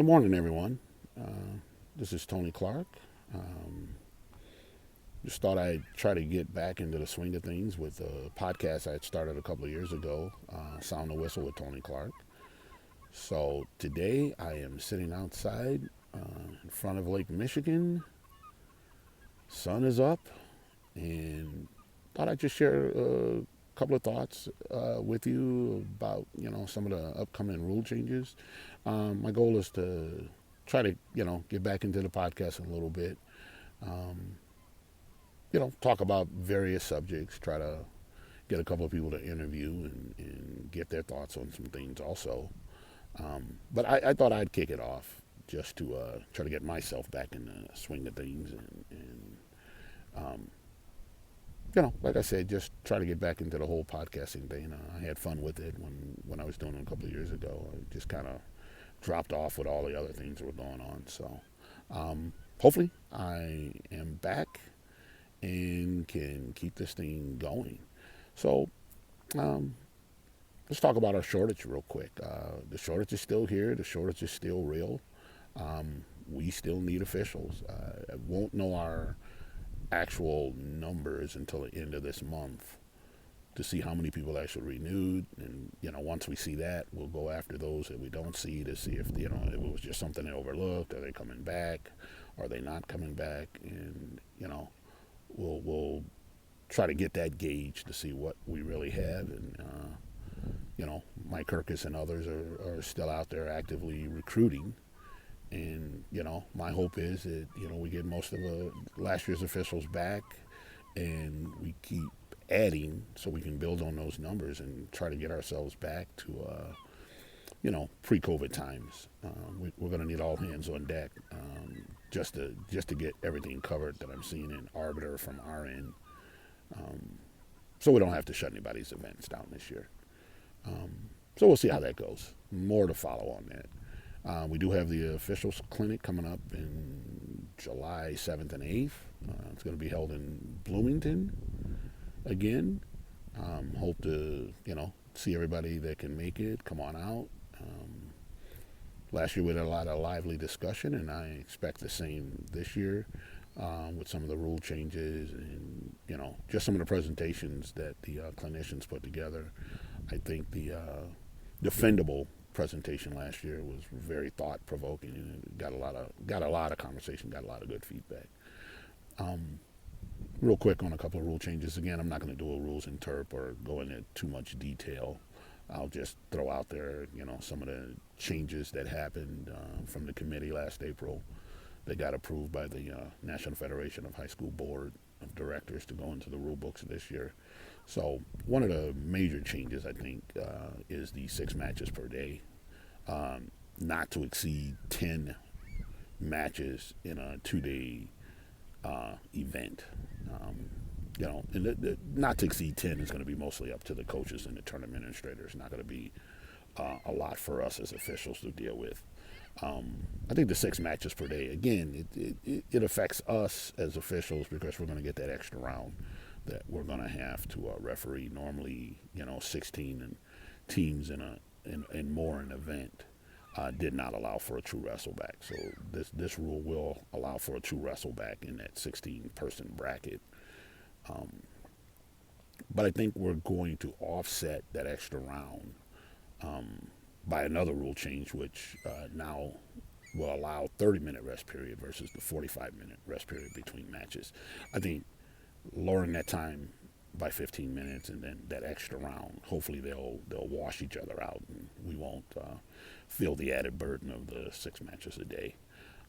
Good morning, everyone. This is Tony Clark. Um, just thought I'd try to get back into the swing of things with a podcast I had started a couple of years ago, Sound the Whistle with Tony Clark. So today I am sitting outside in front of Lake Michigan. Sun is up, and thought I'd just share a couple of thoughts with you about some of the upcoming rule changes. My goal is to try to get back into the podcast a little bit. Um, Talk about various subjects. Try to get a couple of people to interview and get their thoughts on some things also. But I thought I'd kick it off just to try to get myself back in the swing of things and um, like I said, just try to get back into the whole podcasting thing. I had fun with it when I was doing it a couple of years ago. I just kind of dropped off with all the other things that were going on. So hopefully I am back and can keep this thing going. So um, let's talk about our shortage real quick. The shortage is still here. The shortage is still real. We still need officials. I won't know our actual numbers until the end of this month to see how many people actually renewed, and once we see that, we'll go after those that we don't see to see if it was just something they overlooked. Are they coming back? Are they not coming back? And we'll try to get that gauge to see what we really have. And Mike Kirkus and others are still out there actively recruiting. And my hope is that we get most of last year's officials back, and we keep adding so we can build on those numbers and try to get ourselves back to pre-COVID times. We're going to need all hands on deck just to get everything covered that I'm seeing in Arbiter from our end, so we don't have to shut anybody's events down this year. So we'll see how that goes. More to follow on that. We do have the officials clinic coming up in July 7th and 8th. It's going to be held in Bloomington again. Hope to, see everybody that can make it. Come on out. Last year we had a lot of lively discussion, and I expect the same this year with some of the rule changes and, just some of the presentations that the clinicians put together. I think the defendable presentation last year was very thought provoking and got a lot of conversation, got a lot of good feedback. Real quick on a couple of rule changes. Again, I'm not going to do a rules interp or go into too much detail. I'll just throw out there, some of the changes that happened from the committee last April that got approved by the National Federation of High School Board of Directors to go into the rule books this year. So one of the major changes, I think, is the 6 matches per day, not to exceed 10 matches in a 2-day event. And not to exceed 10 is going to be mostly up to the coaches and the tournament administrators. Not going to be a lot for us as officials to deal with. I think the 6 matches per day, again, it affects us as officials because we're going to get that extra round that we're going to have to referee. Normally, 16 and teams in more an event did not allow for a true wrestleback. So this rule will allow for a true wrestleback in that 16-person bracket. But I think we're going to offset that extra round by another rule change, which now will allow 30-minute rest period versus the 45-minute rest period between matches. I think lowering that time by 15 minutes and then that extra round, hopefully they'll wash each other out and we won't feel the added burden of the 6 matches a day.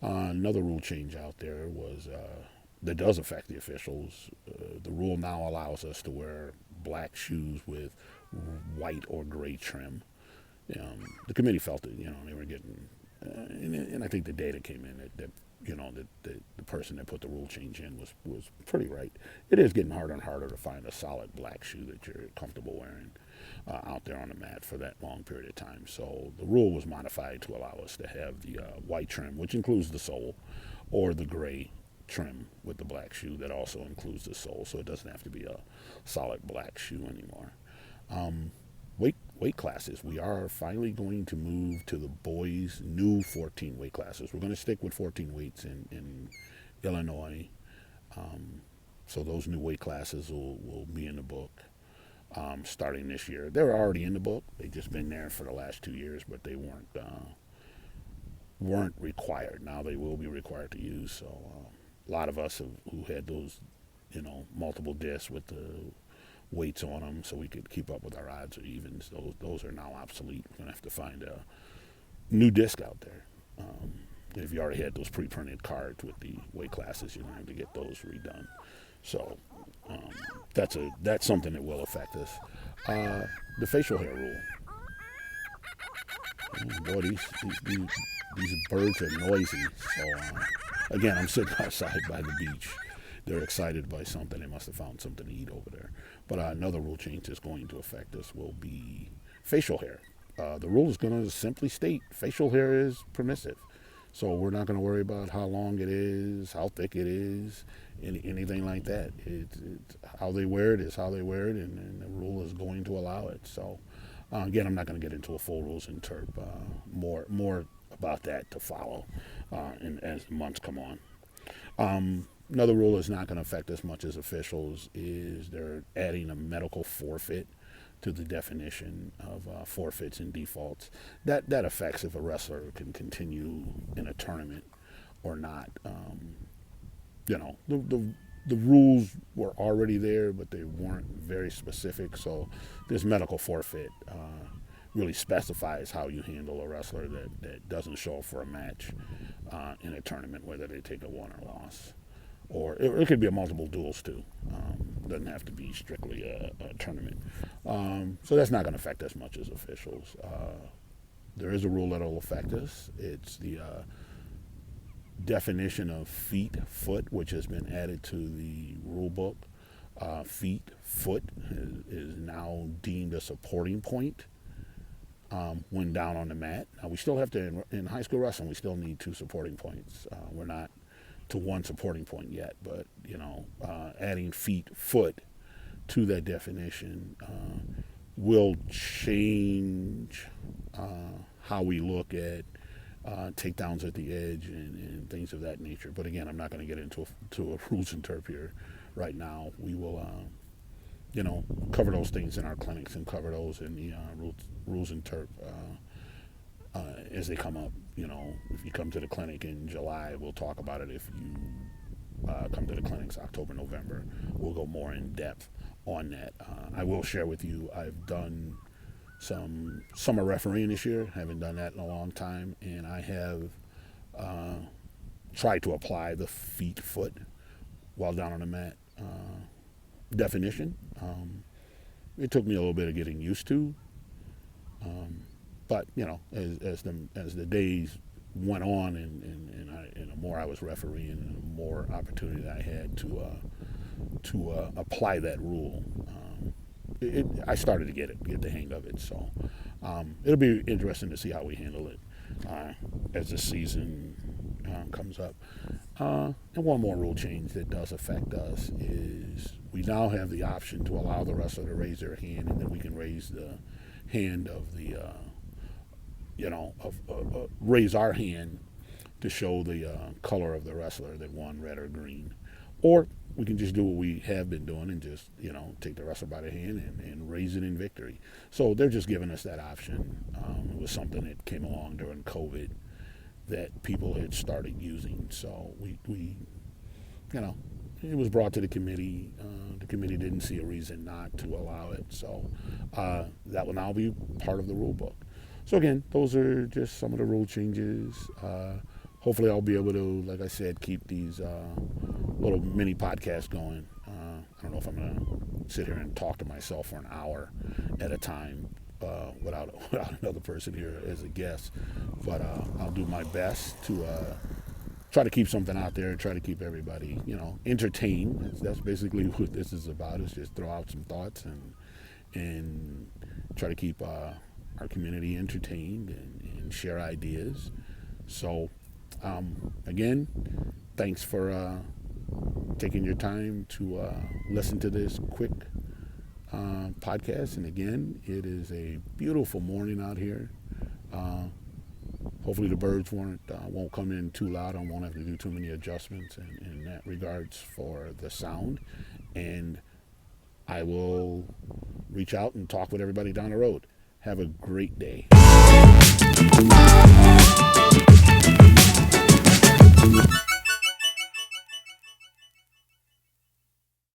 Another rule change out there was that does affect the officials. The rule now allows us to wear black shoes with white or gray trim. The committee felt that they were getting, and I think the data came in that the person that put the rule change in was pretty right. It is getting harder and harder to find a solid black shoe that you're comfortable wearing out there on the mat for that long period of time. So the rule was modified to allow us to have the white trim, which includes the sole, or the gray trim with the black shoe that also includes the sole. So it doesn't have to be a solid black shoe anymore. weight classes. We are finally going to move to the boys' new 14 weight classes. We're going to stick with 14 weights in Illinois. So those new weight classes will be in the book starting this year. They were already in the book. They've just been there for the last 2 years, but they weren't required. Now they will be required to use. So a lot of us who had those, multiple discs with the weights on them, so we could keep up with our odds or evens. Those are now obsolete. We're gonna have to find a new disc out there. If you already had those pre-printed cards with the weight classes, you're gonna have to get those redone. So that's something that will affect us. The facial hair rule. Boy, these birds are noisy. So again, I'm sitting outside by the beach. They're excited by something. They must have found something to eat over there. But another rule change that's going to affect us will be facial hair. The rule is going to simply state facial hair is permissive. So we're not going to worry about how long it is, how thick it is, anything like that. It's how they wear it is how they wear it, and the rule is going to allow it. So again, I'm not going to get into a full rules interp. More about that to follow as months come on. Another rule that's not going to affect us much as officials is they're adding a medical forfeit to the definition of forfeits and defaults. That affects if a wrestler can continue in a tournament or not. The rules were already there, but they weren't very specific. So this medical forfeit really specifies how you handle a wrestler that doesn't show up for a match in a tournament, whether they take a win or loss. Or it could be a multiple duels too. Doesn't have to be strictly a tournament. So that's not going to affect us much as officials. There is a rule that will affect us. It's the definition of foot, which has been added to the rule book. Foot is now deemed a supporting point when down on the mat. Now we still have to, in high school wrestling, we still need 2 supporting points. We're not to 1 supporting point yet, but adding foot to that definition will change how we look at takedowns at the edge and things of that nature. But again, I'm not going to get into a rules interp here right now. We will cover those things in our clinics and cover those in the rules interp as they come up. If you come to the clinic in July, we'll talk about it. If you come to the clinics October, November, we'll go more in depth on that. I will share with you, I've done some summer refereeing this year. Haven't done that in a long time, and I have tried to apply the foot while down on the mat definition. It took me a little bit of getting used to. But as the days went on, and the more I was refereeing, and the more opportunity I had to apply that rule, I started to get the hang of it. So it'll be interesting to see how we handle it as the season comes up. And one more rule change that does affect us is we now have the option to allow the wrestler to raise their hand, and then we can raise the hand of the raise our hand to show the color of the wrestler that won, red or green. Or we can just do what we have been doing and just, take the wrestler by the hand and raise it in victory. So they're just giving us that option. It was something that came along during COVID that people had started using. So we it was brought to the committee. The committee didn't see a reason not to allow it. So that will now be part of the rule book. So again, those are just some of the rule changes. Hopefully I'll be able to, like I said, keep these little mini podcasts going. I don't know if I'm going to sit here and talk to myself for an hour at a time without another person here as a guest. But I'll do my best to try to keep something out there, try to keep everybody, entertained. That's basically what this is about, is just throw out some thoughts and try to keep our community entertained and share ideas. So again, thanks for taking your time to listen to this quick podcast. And again, it is a beautiful morning out here. Hopefully the birds won't come in too loud. I won't have to do too many adjustments in that regards for the sound. And I will reach out and talk with everybody down the road. Have a great day.